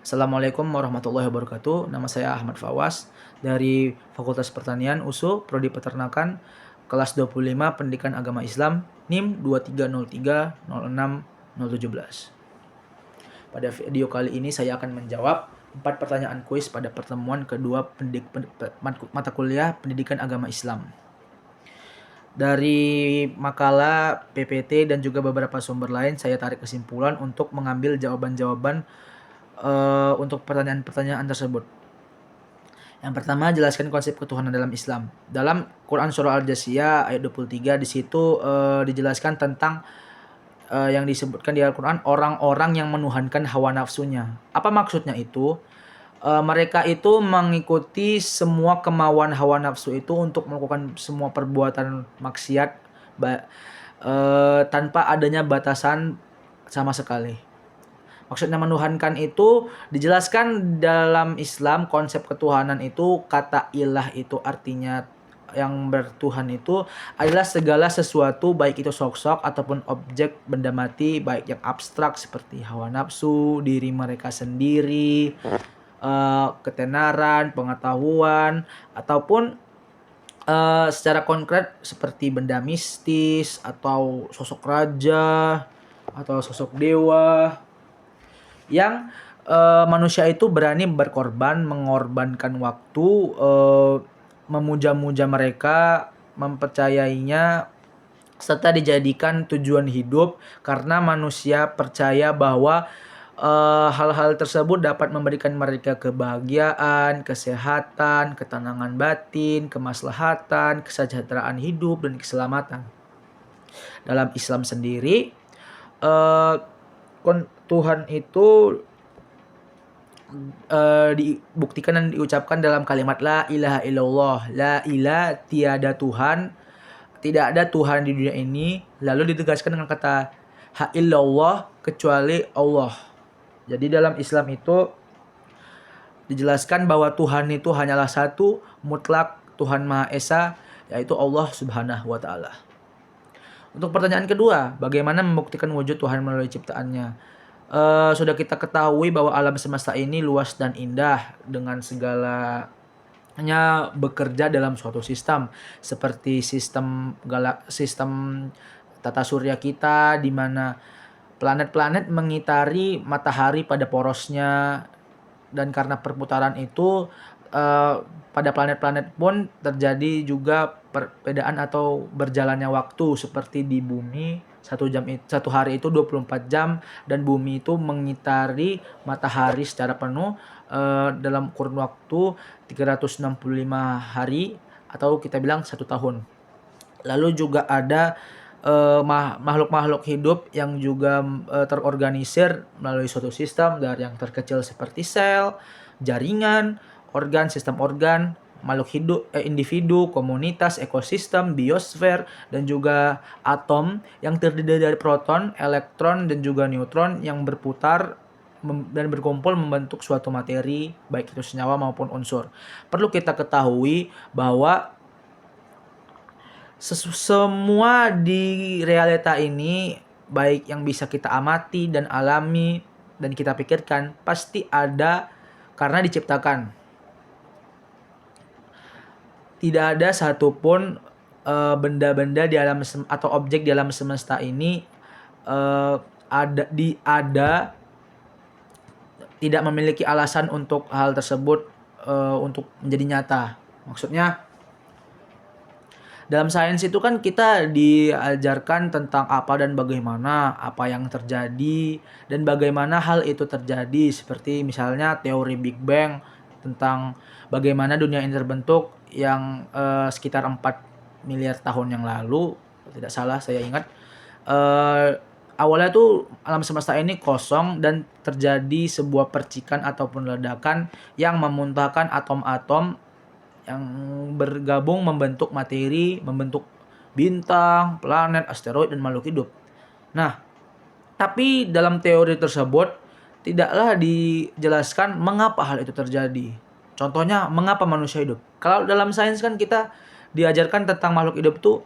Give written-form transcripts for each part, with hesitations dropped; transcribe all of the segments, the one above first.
Assalamualaikum warahmatullahi wabarakatuh. Nama saya Ahmad Fawas dari Fakultas Pertanian USU, Prodi Peternakan, kelas 25 Pendidikan Agama Islam, NIM 230306017. Pada video kali ini saya akan menjawab 4 pertanyaan kuis pada pertemuan kedua mata kuliah Pendidikan Agama Islam. Dari makalah PPT dan juga beberapa sumber lain, saya tarik kesimpulan untuk mengambil jawaban-jawaban untuk pertanyaan-pertanyaan tersebut. Yang pertama, jelaskan konsep ketuhanan dalam Islam. Dalam Quran Surah Al-Jasiyah ayat 23, di situ dijelaskan tentang yang disebutkan di Al-Quran, orang-orang yang menuhankan hawa nafsunya. Apa maksudnya itu? Mereka itu mengikuti semua kemauan hawa nafsu itu untuk melakukan semua perbuatan maksiat tanpa adanya batasan sama sekali. Maksudnya menuhankan itu dijelaskan dalam Islam, konsep ketuhanan itu, kata ilah itu artinya yang bertuhan itu adalah segala sesuatu, baik itu sosok ataupun objek benda mati, baik yang abstrak seperti hawa nafsu, diri mereka sendiri, ketenaran, pengetahuan, ataupun secara konkret seperti benda mistis atau sosok raja atau sosok dewa yang manusia itu berani berkorban, mengorbankan waktu, memuja-muja mereka, mempercayainya, serta dijadikan tujuan hidup karena manusia percaya bahwa hal-hal tersebut dapat memberikan mereka kebahagiaan, kesehatan, ketenangan batin, kemaslahatan, kesejahteraan hidup, dan keselamatan. Dalam Islam sendiri, Tuhan itu dibuktikan dan diucapkan dalam kalimat la ilaha illallah, la ilaha tiada Tuhan, tidak ada Tuhan di dunia ini, lalu ditegaskan dengan kata ha illallah, kecuali Allah. Jadi dalam Islam itu dijelaskan bahwa Tuhan itu hanyalah satu, mutlak, Tuhan Maha Esa, yaitu Allah Subhanahu wa Ta'ala. Untuk pertanyaan kedua, bagaimana membuktikan wujud Tuhan melalui ciptaannya? Sudah kita ketahui bahwa alam semesta ini luas dan indah dengan segalanya bekerja dalam suatu sistem, seperti sistem tata surya kita, di mana planet-planet mengitari matahari pada porosnya, dan karena perputaran itu pada planet-planet pun terjadi juga perbedaan atau berjalannya waktu, seperti di bumi satu hari itu 24 jam, dan bumi itu mengitari matahari secara penuh dalam kurun waktu 365 hari, atau kita bilang 1 tahun. Lalu juga ada makhluk-makhluk hidup yang juga terorganisir melalui suatu sistem, dari yang terkecil seperti sel, jaringan, organ, sistem organ, makhluk hidup, individu, komunitas, ekosistem, biosfer, dan juga atom yang terdiri dari proton, elektron, dan juga neutron yang berputar dan berkumpul membentuk suatu materi, baik itu senyawa maupun unsur. Perlu kita ketahui bahwa semua di realita ini, baik yang bisa kita amati dan alami dan kita pikirkan, pasti ada karena diciptakan. Tidak ada satupun benda-benda di alam atau objek di alam semesta ini tidak memiliki alasan untuk hal tersebut untuk menjadi nyata. Maksudnya, dalam sains itu kan kita diajarkan tentang apa dan bagaimana, apa yang terjadi, dan bagaimana hal itu terjadi. Seperti misalnya teori Big Bang, tentang bagaimana dunia ini terbentuk yang sekitar 4 miliar tahun yang lalu. Tidak salah saya ingat. Awalnya tuh alam semesta ini kosong dan terjadi sebuah percikan ataupun ledakan yang memuntahkan atom-atom yang bergabung membentuk materi, membentuk bintang, planet, asteroid, dan makhluk hidup. Nah, tapi dalam teori tersebut tidaklah dijelaskan mengapa hal itu terjadi. Contohnya, mengapa manusia hidup. Kalau dalam sains kan kita diajarkan tentang makhluk hidup itu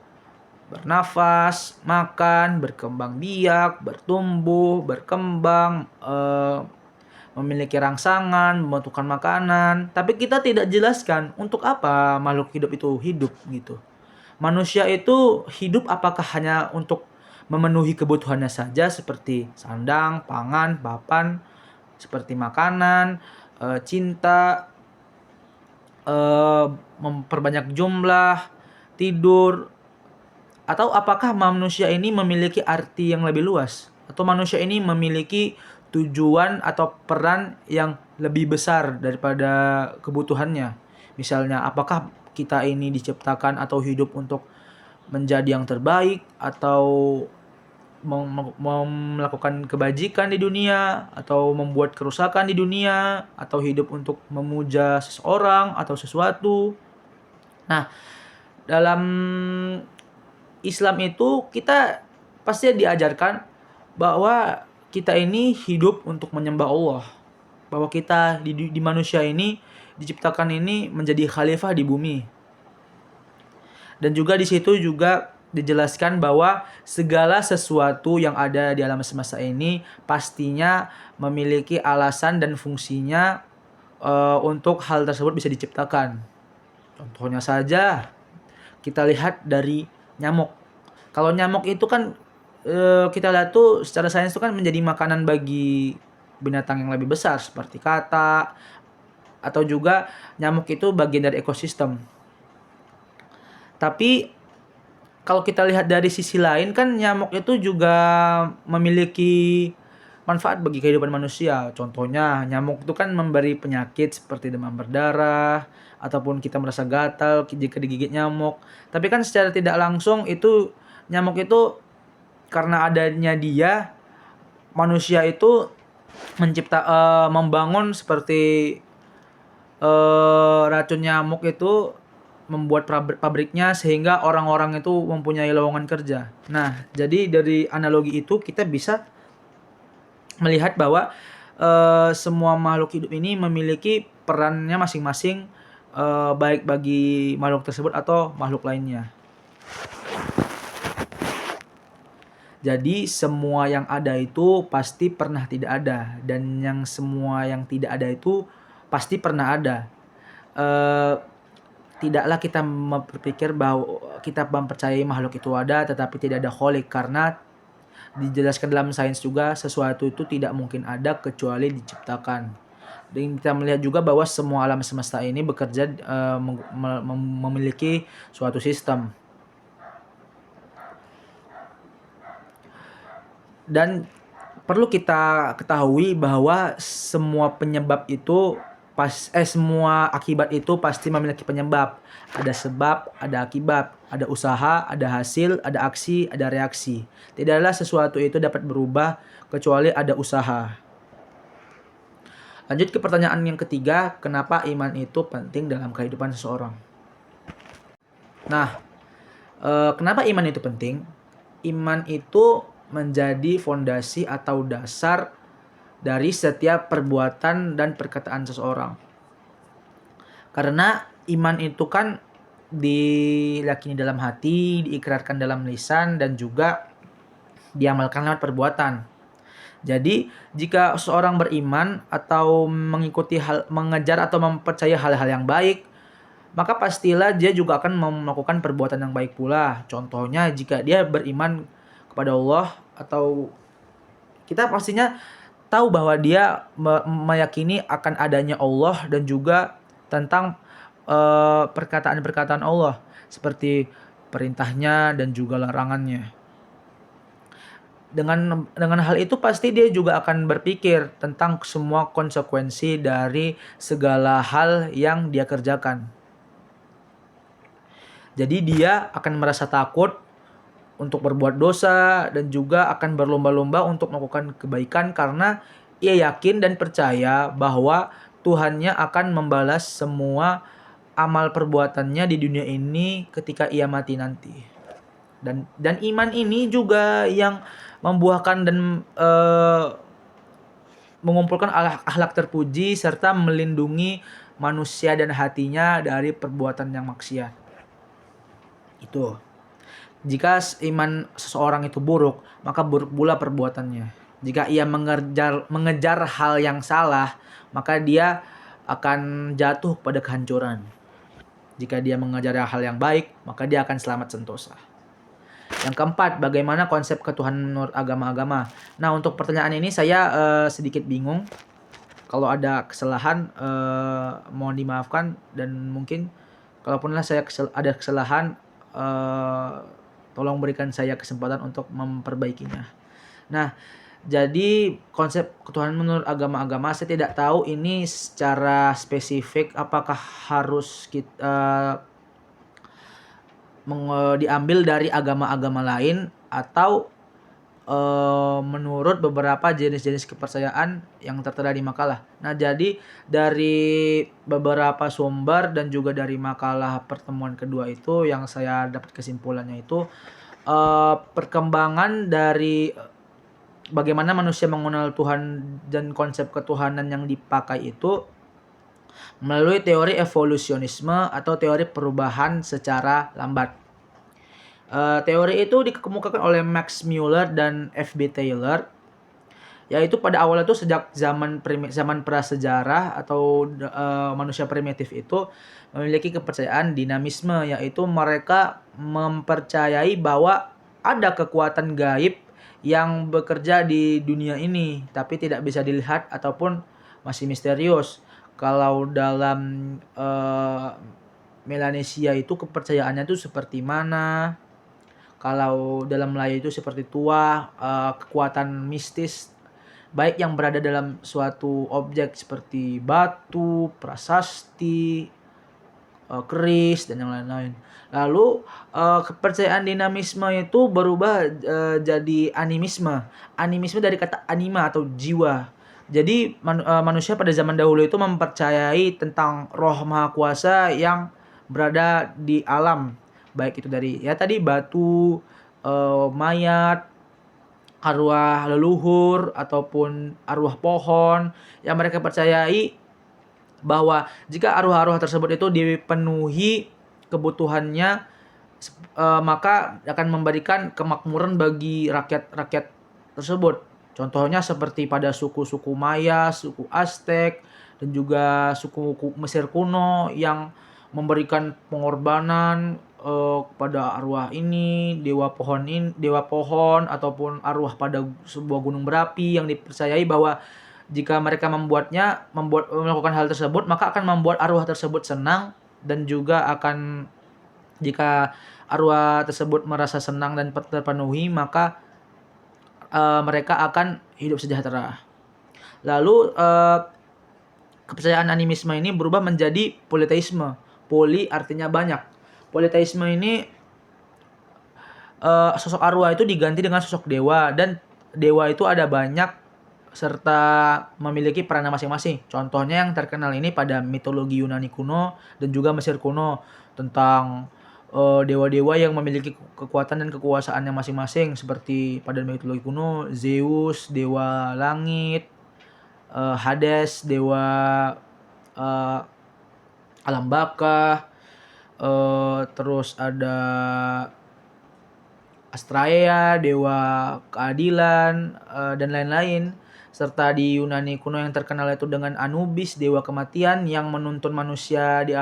bernafas, makan, berkembang biak, bertumbuh, berkembang, memiliki rangsangan, membutuhkan makanan, tapi kita tidak jelaskan untuk apa makhluk hidup itu hidup gitu. Manusia itu hidup apakah hanya untuk memenuhi kebutuhannya saja seperti sandang, pangan, papan, seperti makanan, cinta, memperbanyak jumlah, tidur, atau apakah manusia ini memiliki arti yang lebih luas? Atau manusia ini memiliki tujuan atau peran yang lebih besar daripada kebutuhannya? Misalnya, apakah kita ini diciptakan atau hidup untuk menjadi yang terbaik, atau melakukan kebajikan di dunia, atau membuat kerusakan di dunia, atau hidup untuk memuja seseorang atau sesuatu. Nah, dalam Islam itu kita pasti diajarkan bahwa kita ini hidup untuk menyembah Allah. Bahwa kita di manusia ini diciptakan ini menjadi khalifah di bumi. Dan juga di situ juga dijelaskan bahwa segala sesuatu yang ada di alam semesta ini pastinya memiliki alasan dan fungsinya untuk hal tersebut bisa diciptakan. Contohnya saja kita lihat dari nyamuk. Kalau nyamuk itu kan kita lihat tuh secara sains itu kan menjadi makanan bagi binatang yang lebih besar seperti katak, atau juga nyamuk itu bagian dari ekosistem. Tapi kalau kita lihat dari sisi lain kan nyamuk itu juga memiliki manfaat bagi kehidupan manusia. Contohnya nyamuk itu kan memberi penyakit seperti demam berdarah, ataupun kita merasa gatal jika digigit nyamuk. Tapi kan secara tidak langsung itu nyamuk itu karena adanya dia, manusia itu membangun seperti racun nyamuk itu, membuat pabriknya sehingga orang-orang itu mempunyai lowongan kerja. Nah, jadi dari analogi itu kita bisa melihat bahwa semua makhluk hidup ini memiliki perannya masing-masing, baik bagi makhluk tersebut atau makhluk lainnya. Jadi semua yang ada itu pasti pernah tidak ada, dan yang semua yang tidak ada itu pasti pernah ada. Tidaklah kita berpikir bahwa kita mempercayai makhluk itu ada tetapi tidak ada kholik, karena dijelaskan dalam sains juga sesuatu itu tidak mungkin ada kecuali diciptakan. Dan kita melihat juga bahwa semua alam semesta ini bekerja memiliki suatu sistem. Dan perlu kita ketahui bahwa semua penyebab itu semua akibat itu pasti memiliki penyebab. Ada sebab, ada akibat, ada usaha, ada hasil, ada aksi, ada reaksi. Tidaklah sesuatu itu dapat berubah kecuali ada usaha. Lanjut ke pertanyaan yang ketiga, kenapa iman itu penting dalam kehidupan seseorang? Nah, kenapa iman itu penting? Iman itu menjadi fondasi atau dasar dari setiap perbuatan dan perkataan seseorang. Karena iman itu kan diyakini dalam hati, diikrarkan dalam lisan, dan juga diamalkan lewat perbuatan. Jadi, jika seseorang beriman atau mengejar atau mempercayai hal-hal yang baik, maka pastilah dia juga akan melakukan perbuatan yang baik pula. Contohnya, jika dia beriman kepada Allah, atau kita pastinya tahu bahwa dia meyakini akan adanya Allah dan juga tentang perkataan-perkataan Allah seperti perintahnya dan juga larangannya. Dengan hal itu pasti dia juga akan berpikir tentang semua konsekuensi dari segala hal yang dia kerjakan. Jadi dia akan merasa takut untuk berbuat dosa dan juga akan berlomba-lomba untuk melakukan kebaikan karena ia yakin dan percaya bahwa Tuhannya akan membalas semua amal perbuatannya di dunia ini ketika ia mati nanti. Dan iman ini juga yang membuahkan dan mengumpulkan akhlak terpuji serta melindungi manusia dan hatinya dari perbuatan yang maksiat. Itu. Jika iman seseorang itu buruk, maka buruk pula perbuatannya. Jika ia mengejar hal yang salah, maka dia akan jatuh pada kehancuran. Jika dia mengejar hal yang baik, maka dia akan selamat sentosa. Yang keempat, bagaimana konsep ketuhanan menurut agama-agama? Nah, untuk pertanyaan ini saya sedikit bingung. Kalau ada kesalahan, mohon dimaafkan, dan mungkin kalaupun saya ada kesalahan, tolong berikan saya kesempatan untuk memperbaikinya. Nah, jadi konsep ketuhanan menurut agama-agama, saya tidak tahu ini secara spesifik apakah harus kita diambil dari agama-agama lain atau menurut beberapa jenis-jenis kepercayaan yang tertera di makalah. Nah, jadi dari beberapa sumber dan juga dari makalah pertemuan kedua itu yang saya dapat kesimpulannya itu perkembangan dari bagaimana manusia mengenal Tuhan dan konsep ketuhanan yang dipakai itu melalui teori evolusionisme atau teori perubahan secara lambat. Teori itu dikemukakan oleh Max Muller dan F.B. Taylor, yaitu pada awalnya itu sejak zaman prasejarah atau manusia primitif itu memiliki kepercayaan dinamisme, yaitu mereka mempercayai bahwa ada kekuatan gaib yang bekerja di dunia ini tapi tidak bisa dilihat ataupun masih misterius. Kalau dalam Melanesia itu kepercayaannya itu seperti mana? Kalau dalam Melayu itu seperti tuah, kekuatan mistis baik yang berada dalam suatu objek seperti batu, prasasti, keris, dan yang lain-lain. Lalu kepercayaan dinamisme itu berubah jadi animisme. Animisme dari kata anima atau jiwa. Jadi manusia pada zaman dahulu itu mempercayai tentang roh maha kuasa yang berada di alam. Baik itu dari tadi batu, mayat, arwah leluhur, ataupun arwah pohon, yang mereka percayai bahwa jika arwah-arwah tersebut itu dipenuhi kebutuhannya, maka akan memberikan kemakmuran bagi rakyat-rakyat tersebut. Contohnya seperti pada suku-suku Maya, suku Aztec, dan juga suku Mesir kuno yang memberikan pengorbanan kepada arwah ini, dewa pohon ataupun arwah pada sebuah gunung berapi, yang dipercayai bahwa jika mereka melakukan hal tersebut, maka akan membuat arwah tersebut senang, dan juga akan jika arwah tersebut merasa senang dan terpenuhi, maka mereka akan hidup sejahtera. Lalu kepercayaan animisme ini berubah menjadi politeisme. Poli artinya banyak. Politeisme ini sosok arwah itu diganti dengan sosok dewa, dan dewa itu ada banyak serta memiliki peran masing-masing. Contohnya yang terkenal ini pada mitologi Yunani kuno dan juga Mesir kuno, tentang dewa-dewa yang memiliki kekuatan dan kekuasaannya masing-masing, seperti pada mitologi kuno Zeus, dewa langit, Hades, dewa alam baka, terus ada Astraea, dewa keadilan, dan lain-lain. Serta di Yunani kuno yang terkenal itu dengan Anubis, dewa kematian yang menuntun manusia di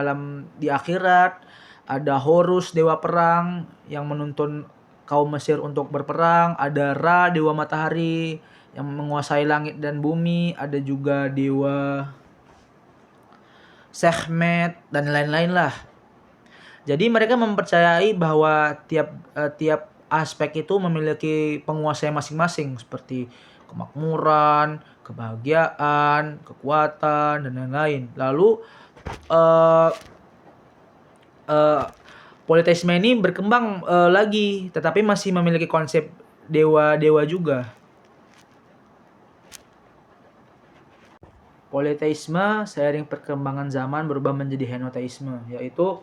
akhirat. Ada Horus, dewa perang yang menuntun kaum Mesir untuk berperang. Ada Ra, dewa matahari yang menguasai langit dan bumi. Ada juga dewa Sekhmet dan lain-lain lah. Jadi mereka mempercayai bahwa tiap aspek itu memiliki penguasa masing-masing, seperti kemakmuran, kebahagiaan, kekuatan, dan lain-lain. Lalu politeisme ini berkembang lagi, tetapi masih memiliki konsep dewa-dewa juga. Politeisme seiring perkembangan zaman berubah menjadi henoteisme, yaitu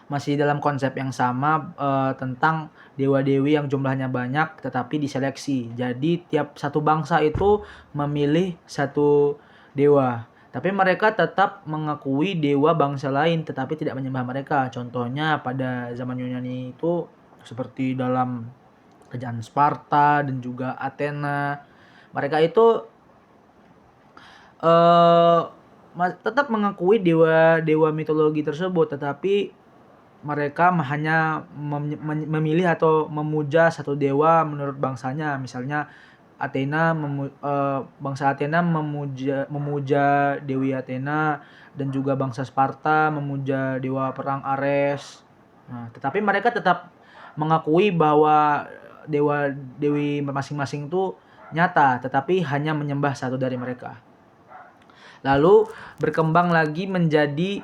masih dalam konsep yang sama tentang dewa-dewi yang jumlahnya banyak tetapi diseleksi. Jadi tiap satu bangsa itu memilih satu dewa, tapi mereka tetap mengakui dewa bangsa lain tetapi tidak menyembah mereka. Contohnya pada zaman Yunani itu seperti dalam kerajaan Sparta dan juga Athena. Mereka itu eh, tetap mengakui dewa-dewa mitologi tersebut, tetapi mereka hanya memilih atau memuja satu dewa menurut bangsanya. Misalnya bangsa Athena memuja Dewi Athena, dan juga bangsa Sparta memuja dewa perang Ares. Nah, tetapi mereka tetap mengakui bahwa dewa dewi masing-masing itu nyata, tetapi hanya menyembah satu dari mereka. Lalu berkembang lagi menjadi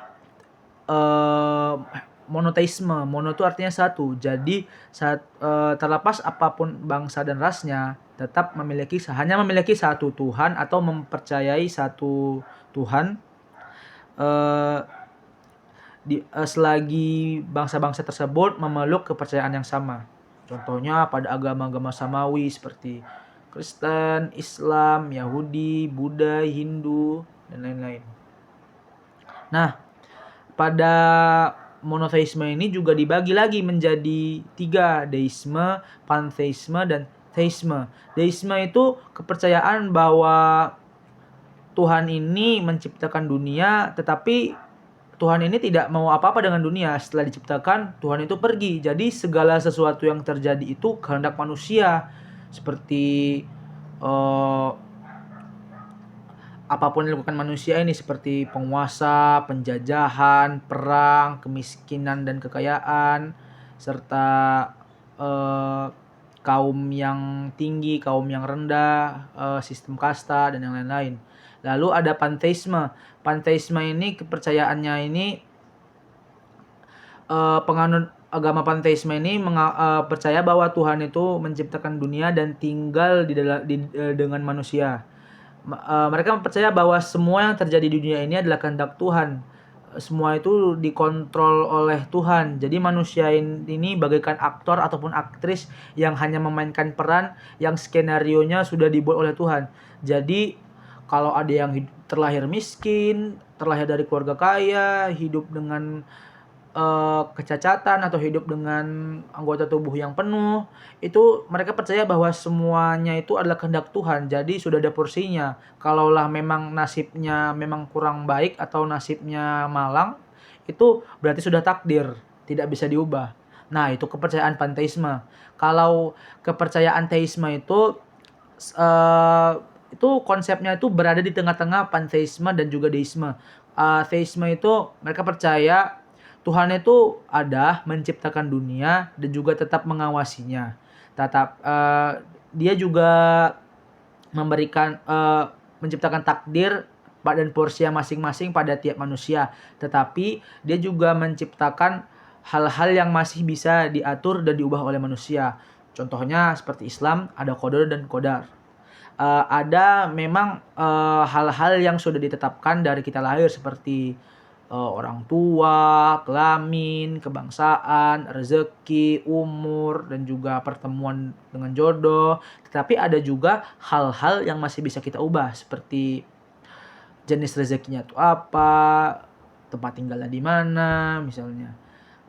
monoteisme. Mono itu artinya satu. Jadi terlepas apapun bangsa dan rasnya, tetap hanya memiliki satu Tuhan atau mempercayai satu Tuhan. Selagi bangsa-bangsa tersebut memeluk kepercayaan yang sama. Contohnya pada agama-agama samawi seperti Kristen, Islam, Yahudi, Buddha, Hindu, dan lain-lain. Nah, pada monoteisme ini juga dibagi lagi menjadi 3, deisme, pantheisme, dan theisme. Deisme itu kepercayaan bahwa Tuhan ini menciptakan dunia, tetapi Tuhan ini tidak mau apa-apa dengan dunia. Setelah diciptakan, Tuhan itu pergi. Jadi segala sesuatu yang terjadi itu kehendak manusia. Seperti apapun yang dilakukan manusia ini, seperti penguasa, penjajahan, perang, kemiskinan dan kekayaan, serta kaum yang tinggi, kaum yang rendah, sistem kasta, dan yang lain-lain. Lalu ada pantheisme. Pantheisme ini kepercayaannya ini, penganut agama pantheisme ini percaya bahwa Tuhan itu menciptakan dunia dan tinggal dengan manusia. Mereka percaya bahwa semua yang terjadi di dunia ini adalah kehendak Tuhan. Semua itu dikontrol oleh Tuhan. Jadi manusia ini bagaikan aktor ataupun aktris yang hanya memainkan peran yang skenarionya sudah dibuat oleh Tuhan. Jadi kalau ada yang terlahir miskin, terlahir dari keluarga kaya, hidup dengan kecacatan, atau hidup dengan anggota tubuh yang penuh, itu mereka percaya bahwa semuanya itu adalah kehendak Tuhan. Jadi sudah ada porsinya. Kalaulah memang nasibnya memang kurang baik atau nasibnya malang, itu berarti sudah takdir, tidak bisa diubah. Nah, itu kepercayaan panteisme. Kalau kepercayaan teisme itu konsepnya itu berada di tengah-tengah panteisme dan juga deisme. Teisme itu mereka percaya Tuhan itu ada, menciptakan dunia, dan juga tetap mengawasinya. Dia juga menciptakan takdir dan porsi masing-masing pada tiap manusia. Tetapi dia juga menciptakan hal-hal yang masih bisa diatur dan diubah oleh manusia. Contohnya seperti Islam, ada qadar dan qadar. Ada memang hal-hal yang sudah ditetapkan dari kita lahir, seperti orang tua, kelamin, kebangsaan, rezeki, umur, dan juga pertemuan dengan jodoh. Tetapi ada juga hal-hal yang masih bisa kita ubah, seperti jenis rezekinya itu apa, tempat tinggalnya di mana, misalnya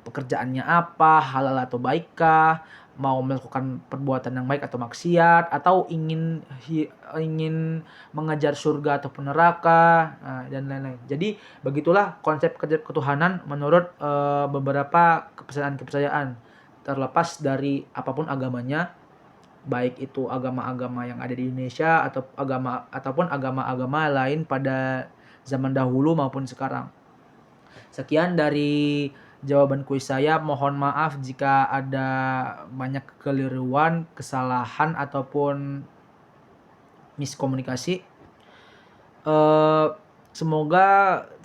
pekerjaannya apa, halal atau baikkah, mau melakukan perbuatan yang baik atau maksiat, atau ingin mengejar surga ataupun neraka, dan lain-lain. Jadi begitulah konsep ketuhanan menurut beberapa kepercayaan, terlepas dari apapun agamanya, baik itu agama-agama yang ada di Indonesia ataupun agama-agama lain pada zaman dahulu maupun sekarang. Sekian dari jawaban kuis saya. Mohon maaf jika ada banyak kekeliruan, kesalahan, ataupun miskomunikasi. Semoga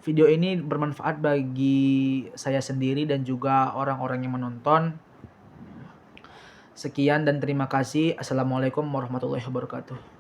video ini bermanfaat bagi saya sendiri dan juga orang-orang yang menonton. Sekian dan terima kasih. Assalamualaikum warahmatullahi wabarakatuh.